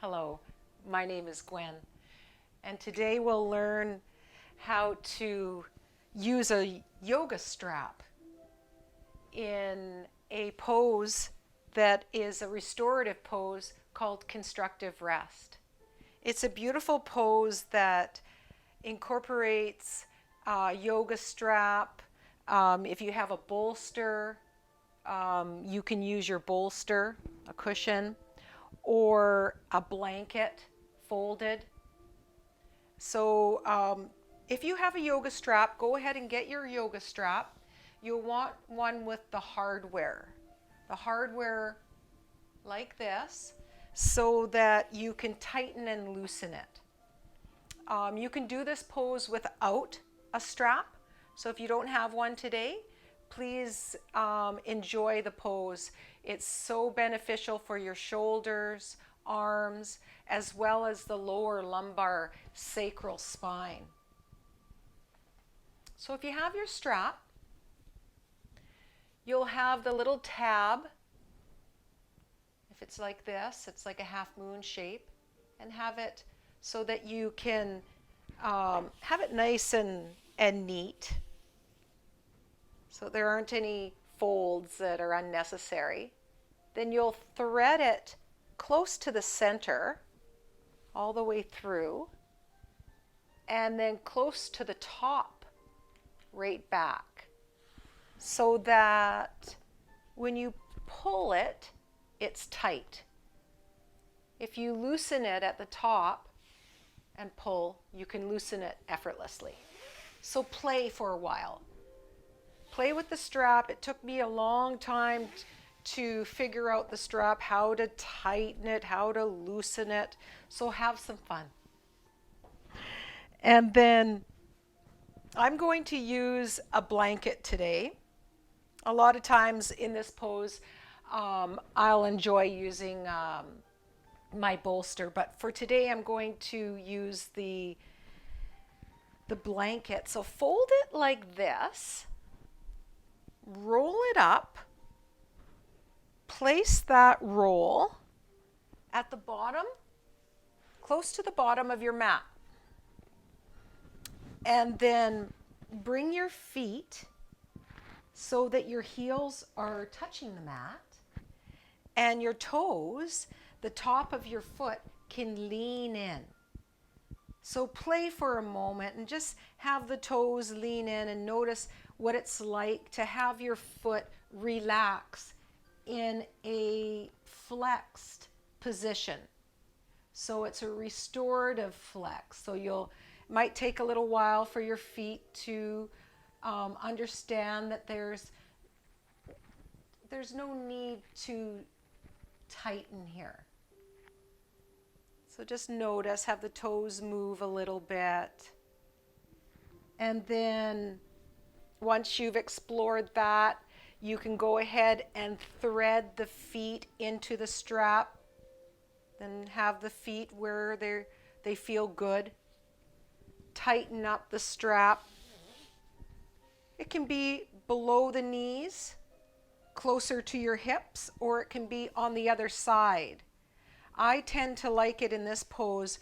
Hello, my name is Gwen, and today we'll learn how to use a yoga strap in a pose that is a restorative pose called Constructive Rest. It's a beautiful pose that incorporates a yoga strap. If you have a bolster, you can use your bolster, a cushion, or a blanket folded. So if you have a yoga strap, go ahead and get your yoga strap. You'll want one with the hardware. The hardware like this, so that you can tighten and loosen it. You can do this pose without a strap. So if you don't have one today, please enjoy the pose. It's so beneficial for your shoulders, arms, as well as the lower lumbar sacral spine. So if you have your strap, you'll have the little tab. If it's like this, it's like a half moon shape, and have it so that you can have it nice and neat, so there aren't any folds that are unnecessary. Then you'll thread it close to the center all the way through, and then close to the top right back, so that when you pull it, it's tight. If you loosen it at the top and pull, you can loosen it effortlessly. So play for a while. Play with the strap. It took me a long time to figure out the strap, how to tighten it, how to loosen it. So have some fun. And then I'm going to use a blanket today. A lot of times in this pose, I'll enjoy using my bolster, but for today I'm going to use the blanket. So fold it like this, roll it up, place that roll at the bottom, close to the bottom of your mat, and then bring your feet so that your heels are touching the mat, and your toes, the top of your foot, can lean in. So play for a moment and just have the toes lean in and notice what it's like to have your foot relax in a flexed position. So it's a restorative flex. So it might take a little while for your feet to understand that there's no need to tighten here. So just notice, have the toes move a little bit. And then once you've explored that, you can go ahead and thread the feet into the strap. Then have the feet where they feel good. Tighten up the strap. It can be below the knees, closer to your hips, or it can be on the other side. I tend to like it in this pose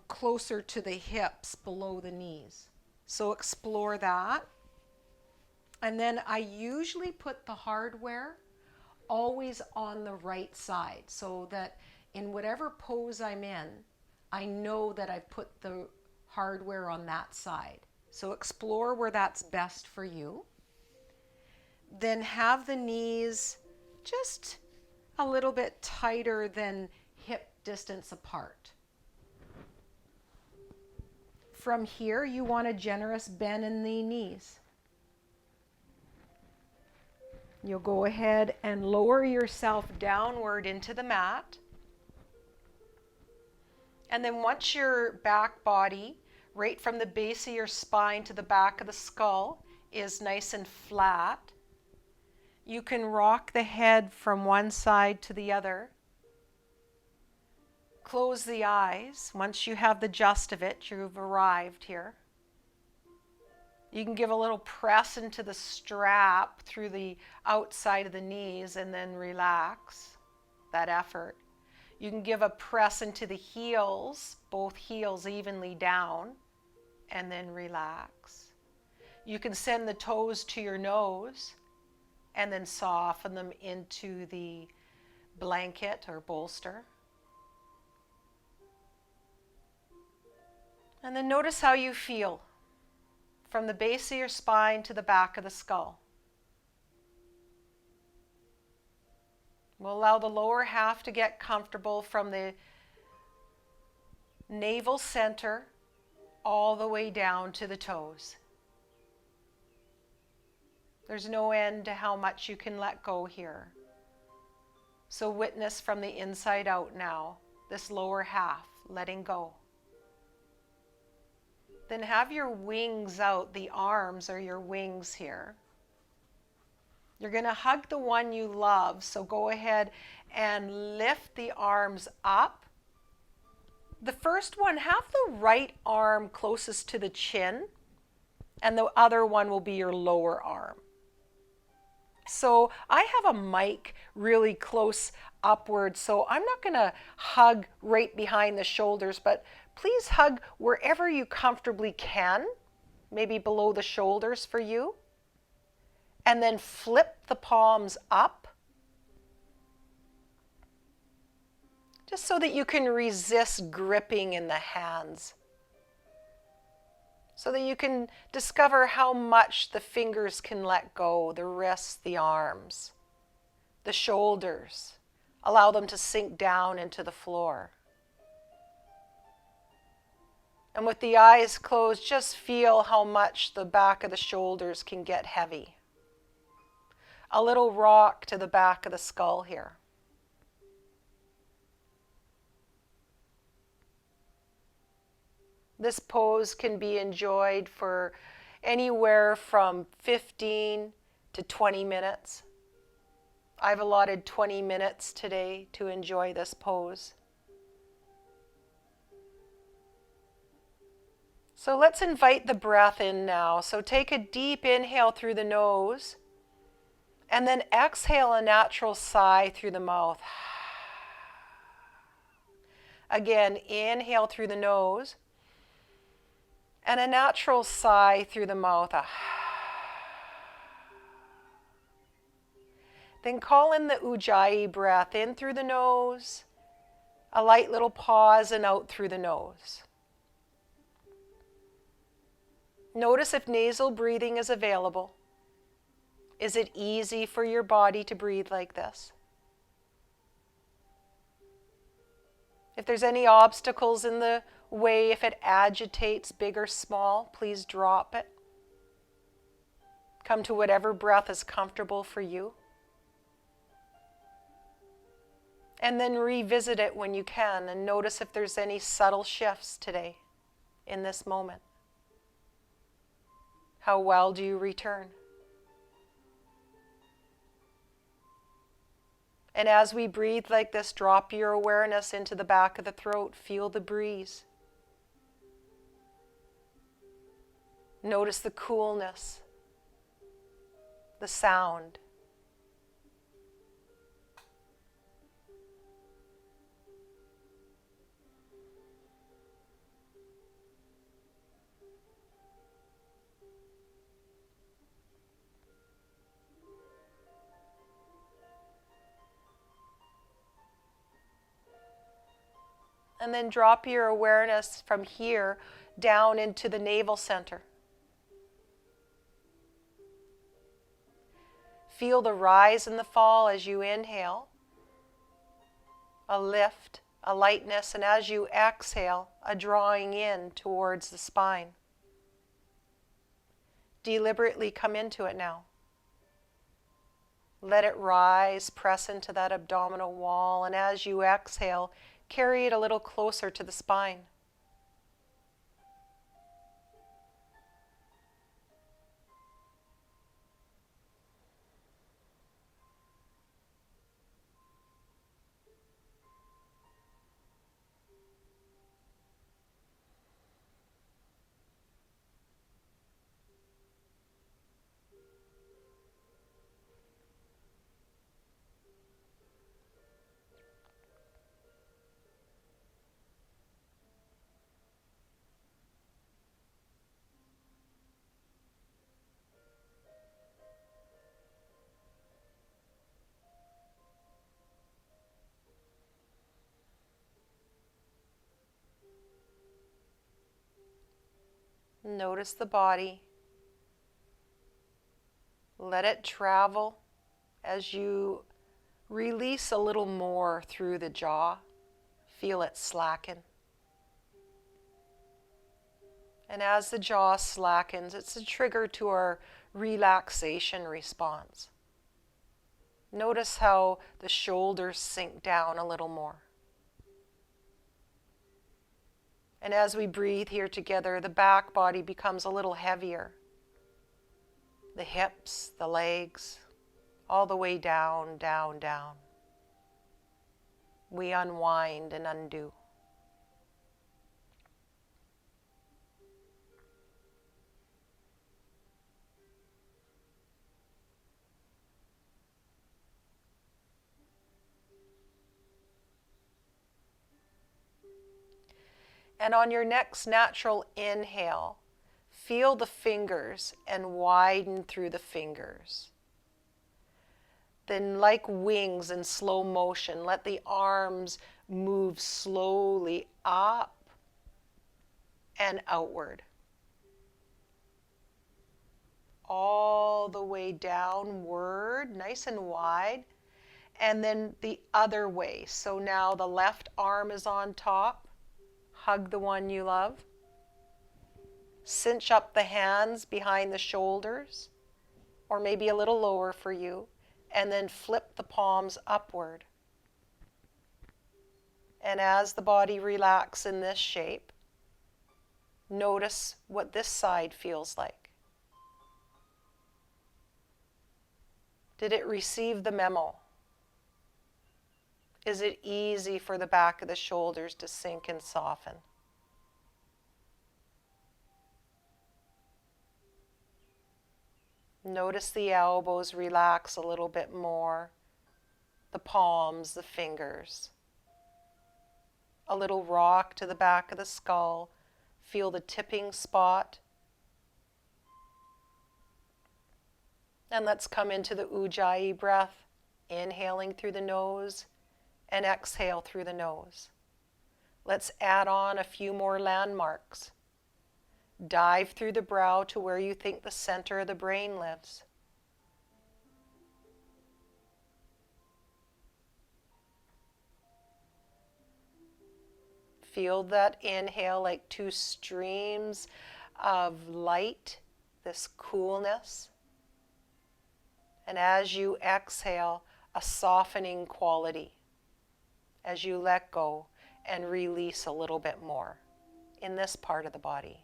closer to the hips, below the knees. So explore that. And then I usually put the hardware always on the right side, so that in whatever pose I'm in, I know that I've put the hardware on that side. So explore where that's best for you. Then have the knees just a little bit tighter than hip distance apart. From here, you want a generous bend in the knees. You'll go ahead and lower yourself downward into the mat. And then once your back body, right from the base of your spine to the back of the skull, is nice and flat, you can rock the head from one side to the other. Close the eyes. Once you have the gist of it, you've arrived here. You can give a little press into the strap through the outside of the knees and then relax that effort. You can give a press into the heels, both heels evenly down, and then relax. You can send the toes to your nose and then soften them into the blanket or bolster. And then notice how you feel from the base of your spine to the back of the skull. We'll allow the lower half to get comfortable from the navel center all the way down to the toes. There's no end to how much you can let go here. So witness from the inside out now, this lower half, letting go. Then have your wings out, the arms are your wings here. You're going to hug the one you love, so go ahead and lift the arms up. The first one, have the right arm closest to the chin, and the other one will be your lower arm. So I have a mic really close upward, so I'm not going to hug right behind the shoulders, but please hug wherever you comfortably can, maybe below the shoulders for you. And then flip the palms up, just so that you can resist gripping in the hands. So that you can discover how much the fingers can let go, the wrists, the arms, the shoulders. Allow them to sink down into the floor. And with the eyes closed, just feel how much the back of the shoulders can get heavy. A little rock to the back of the skull here. This pose can be enjoyed for anywhere from 15 to 20 minutes. I've allotted 20 minutes today to enjoy this pose. So let's invite the breath in now. So take a deep inhale through the nose, and then exhale a natural sigh through the mouth. Again, inhale through the nose, and a natural sigh through the mouth. Then call in the Ujjayi breath in through the nose, a light little pause, and out through the nose. Notice if nasal breathing is available. Is it easy for your body to breathe like this? If there's any obstacles in the way, if it agitates, big or small, please drop it. Come to whatever breath is comfortable for you. And then revisit it when you can, and notice if there's any subtle shifts today in this moment. How well do you return? And as we breathe like this, drop your awareness into the back of the throat. Feel the breeze. Notice the coolness, the sound. And then drop your awareness from here down into the navel center. Feel the rise and the fall as you inhale, a lift, a lightness, and as you exhale, a drawing in towards the spine. Deliberately come into it now. Let it rise, press into that abdominal wall, and as you exhale, carry it a little closer to the spine. Notice the body. Let it travel as you release a little more through the jaw. Feel it slacken. And as the jaw slackens, it's a trigger to our relaxation response. Notice how the shoulders sink down a little more. And as we breathe here together, the back body becomes a little heavier. The hips, the legs, all the way down, down, down. We unwind and undo. And on your next natural inhale, feel the fingers and widen through the fingers. Then, like wings in slow motion, let the arms move slowly up and outward. All the way downward, nice and wide. And then the other way. So now the left arm is on top. Hug the one you love. Cinch up the hands behind the shoulders, or maybe a little lower for you, and then flip the palms upward. And as the body relaxes in this shape, notice what this side feels like. Did it receive the memo? Is it easy for the back of the shoulders to sink and soften? Notice the elbows relax a little bit more, the palms, the fingers. A little rock to the back of the skull. Feel the tipping spot. And let's come into the Ujjayi breath, inhaling through the nose and exhale through the nose. Let's add on a few more landmarks. Dive through the brow to where you think the center of the brain lives. Feel that inhale like two streams of light, this coolness. And as you exhale, a softening quality as you let go and release a little bit more in this part of the body.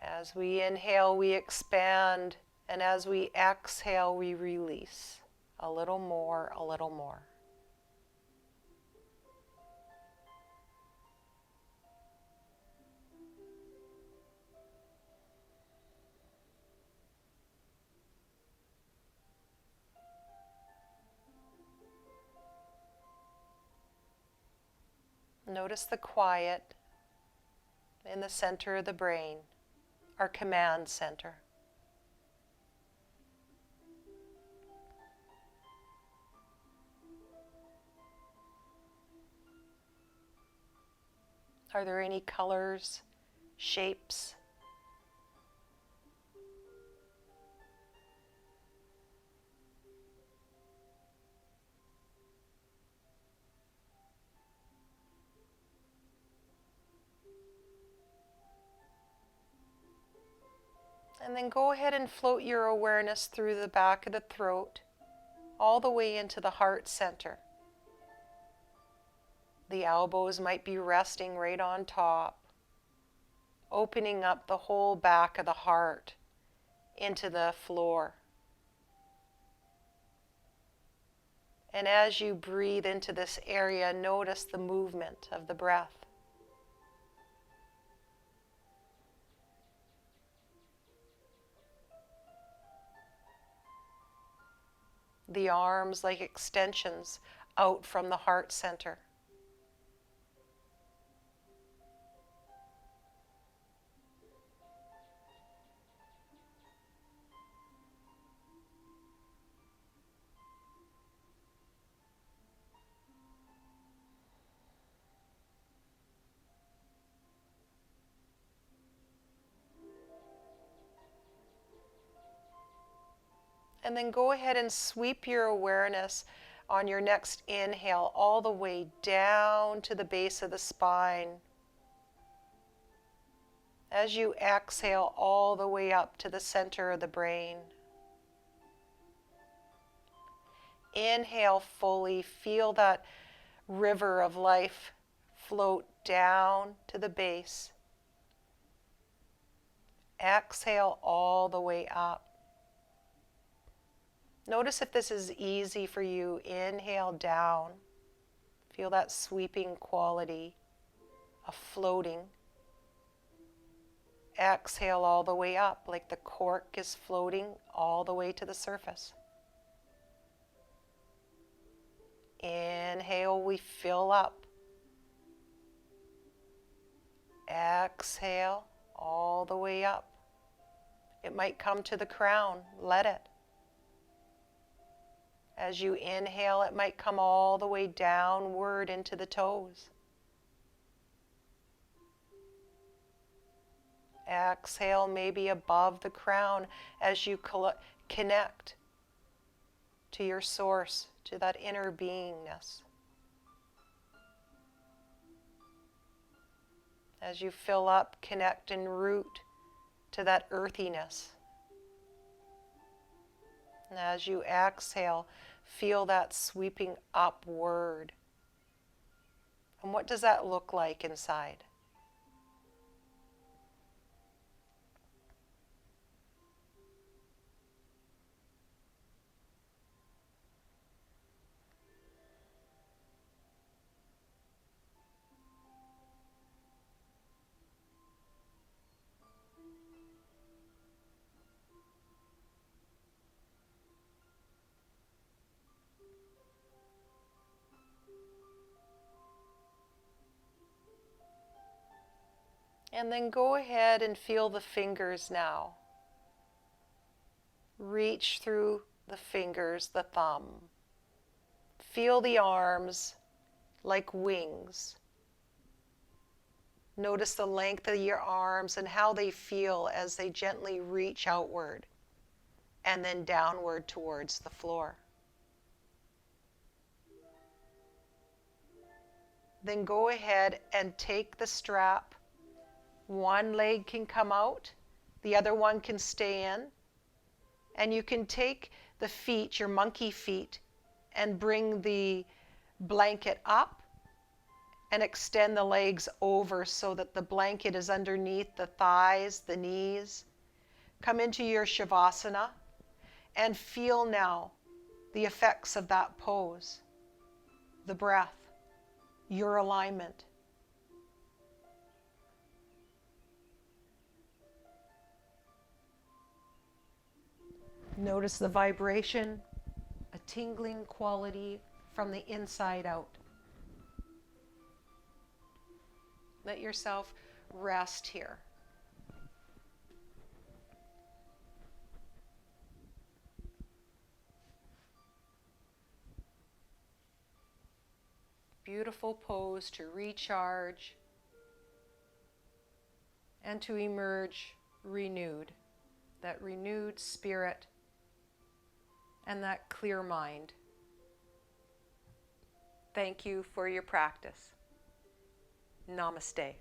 As we inhale, we expand, and as we exhale, we release a little more, a little more. Notice the quiet in the center of the brain, our command center. Are there any colors, shapes? And then go ahead and float your awareness through the back of the throat, all the way into the heart center. The elbows might be resting right on top, opening up the whole back of the heart into the floor. And as you breathe into this area, notice the movement of the breath. The arms like extensions out from the heart center. And then go ahead and sweep your awareness on your next inhale all the way down to the base of the spine. As you exhale all the way up to the center of the brain. Inhale fully, feel that river of life float down to the base. Exhale all the way up. Notice if this is easy for you. Inhale down. Feel that sweeping quality of floating. Exhale all the way up, like the cork is floating all the way to the surface. Inhale, we fill up. Exhale all the way up. It might come to the crown. Let it. As you inhale, it might come all the way downward into the toes. Exhale, maybe above the crown as you connect to your source, to that inner beingness. As you fill up, connect and root to that earthiness. And as you exhale, feel that sweeping upward. And what does that look like inside? And then go ahead and feel the fingers now. Reach through the fingers, the thumb. Feel the arms like wings. Notice the length of your arms and how they feel as they gently reach outward and then downward towards the floor. Then go ahead and take the strap. One leg can come out, the other one can stay in, and you can take the feet, your monkey feet, and bring the blanket up and extend the legs over so that the blanket is underneath the thighs, the knees. Come into your Shavasana and feel now the effects of that pose, the breath, your alignment. Notice the vibration, a tingling quality from the inside out. Let yourself rest here. Beautiful pose to recharge and to emerge renewed. That renewed spirit and that clear mind. Thank you for your practice. Namaste.